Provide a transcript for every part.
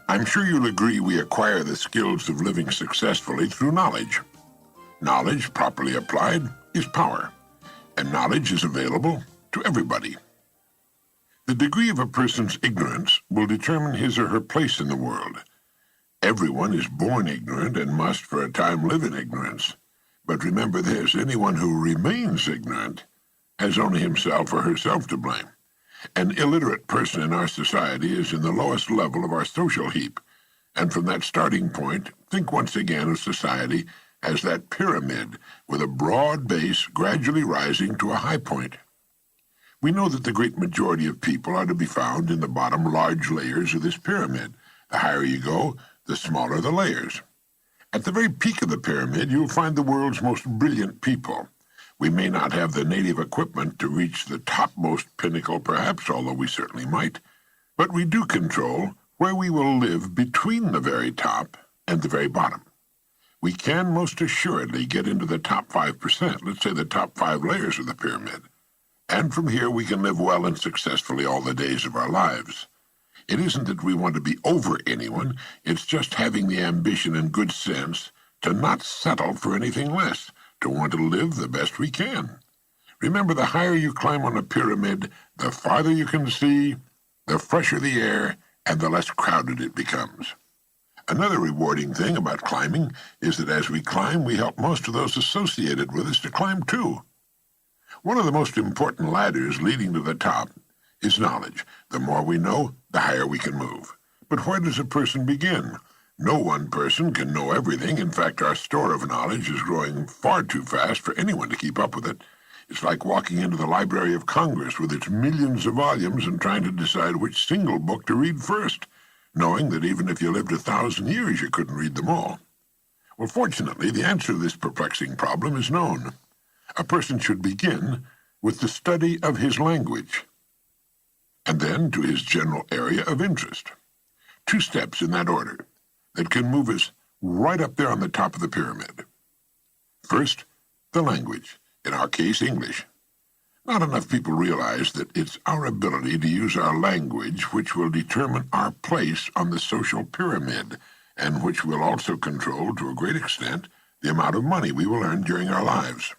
I'm sure you'll agree we acquire the skills of living successfully through knowledge. Knowledge, properly applied, is power, and knowledge is available to everybody. The degree of a person's ignorance will determine his or her place in the world. Everyone is born ignorant and must for a time live in ignorance. But remember this, anyone who remains ignorant has only himself or herself to blame. An illiterate person in our society is in the lowest level of our social heap, and from that starting point, think once again of society as that pyramid with a broad base gradually rising to a high point. We know that the great majority of people are to be found in the bottom large layers of this pyramid. The higher you go, the smaller the layers. At the very peak of the pyramid, you'll find the world's most brilliant people. We may not have the native equipment to reach the topmost pinnacle, perhaps, although we certainly might, but we do control where we will live between the very top and the very bottom. We can most assuredly get into the top 5%, let's say the top 5 layers of the pyramid, and from here we can live well and successfully all the days of our lives. It isn't that we want to be over anyone, it's just having the ambition and good sense to not settle for anything less, to want to live the best we can. Remember, the higher you climb on a pyramid, the farther you can see, the fresher the air, and the less crowded it becomes. Another rewarding thing about climbing is that as we climb, we help most of those associated with us to climb too. One of the most important ladders leading to the top is knowledge. The more we know, the higher we can move. But where does a person begin? No one person can know everything. In fact, our store of knowledge is growing far too fast for anyone to keep up with it. It's like walking into the Library of Congress with its millions of volumes and trying to decide which single book to read first, knowing that even if you lived 1,000 years, you couldn't read them all. Well, fortunately, the answer to this perplexing problem is known. A person should begin with the study of his language, and then to his general area of interest. 2 steps in that order that can move us right up there on the top of the pyramid. First, the language, in our case, English. Not enough people realize that it's our ability to use our language which will determine our place on the social pyramid, and which will also control, to a great extent, the amount of money we will earn during our lives.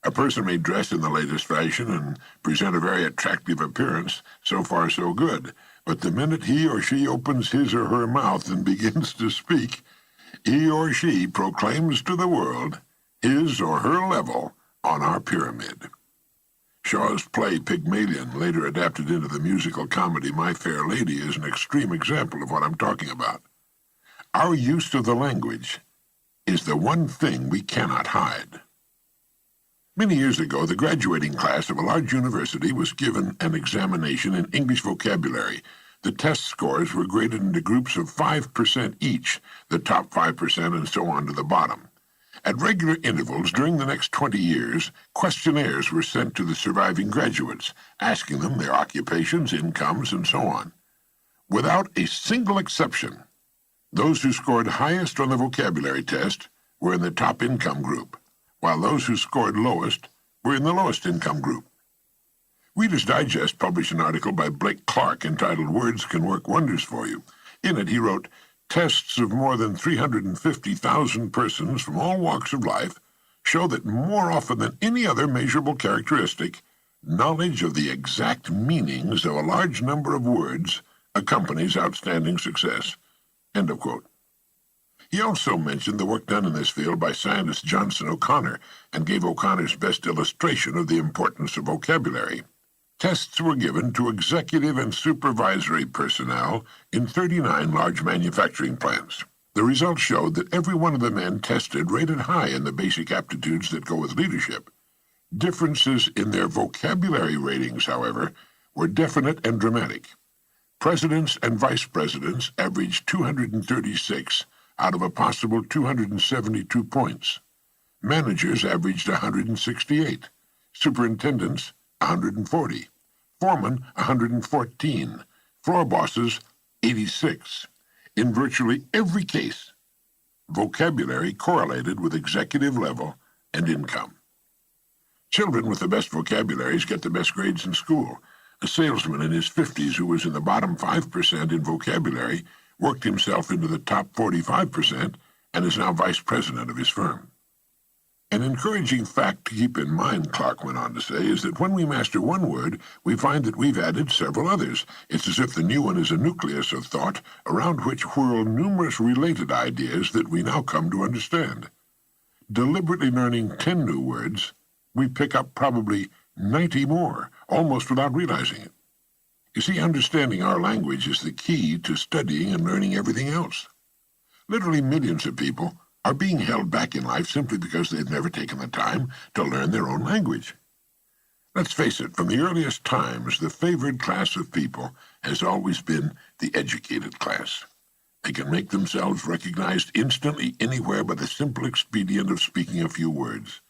A person may dress in the latest fashion and present a very attractive appearance, so far so good, but the minute he or she opens his or her mouth and begins to speak, he or she proclaims to the world his or her level on our pyramid. Shaw's play Pygmalion, later adapted into the musical comedy My Fair Lady, is an extreme example of what I'm talking about. Our use of the language is the one thing we cannot hide. Many years ago, the graduating class of a large university was given an examination in English vocabulary. The test scores were graded into groups of 5% each, the top 5% and so on to the bottom. At regular intervals during the next 20 years, questionnaires were sent to the surviving graduates, asking them their occupations, incomes, and so on. Without a single exception, those who scored highest on the vocabulary test were in the top income group, while those who scored lowest were in the lowest income group. Reader's Digest published an article by Blake Clark entitled "Words Can Work Wonders for You." In it, he wrote, "Tests of more than 350,000 persons from all walks of life show that more often than any other measurable characteristic, knowledge of the exact meanings of a large number of words accompanies outstanding success." End of quote. He also mentioned the work done in this field by scientist Johnson O'Connor and gave O'Connor's best illustration of the importance of vocabulary. Tests were given to executive and supervisory personnel in 39 large manufacturing plants. The results showed that every one of the men tested rated high in the basic aptitudes that go with leadership. Differences in their vocabulary ratings, however, were definite and dramatic. Presidents and vice presidents averaged 236 out of a possible 272 points. Managers averaged 168, superintendents 140, foremen 114, floor bosses 86. In virtually every case, vocabulary correlated with executive level and income. Children with the best vocabularies get the best grades in school. A salesman in his 50s who was in the bottom 5% in vocabulary worked himself into the top 45%, and is now vice president of his firm. An encouraging fact to keep in mind, Clark went on to say, is that when we master one word, we find that we've added several others. It's as if the new one is a nucleus of thought around which whirl numerous related ideas that we now come to understand. Deliberately learning 10 new words, we pick up probably 90 more, almost without realizing it. You see, understanding our language is the key to studying and learning everything else. Literally millions of people are being held back in life simply because they've never taken the time to learn their own language. Let's face it, from the earliest times, the favored class of people has always been the educated class. They can make themselves recognized instantly anywhere by the simple expedient of speaking a few words.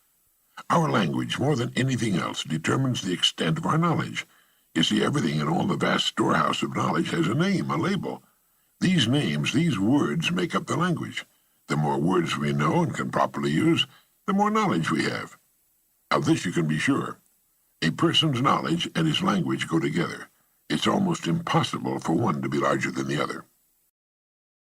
Our language, more than anything else, determines the extent of our knowledge. You see, everything in all the vast storehouse of knowledge has a name, a label. These names, these words, make up the language. The more words we know and can properly use, the more knowledge we have. Of this you can be sure. A person's knowledge and his language go together. It's almost impossible for one to be larger than the other.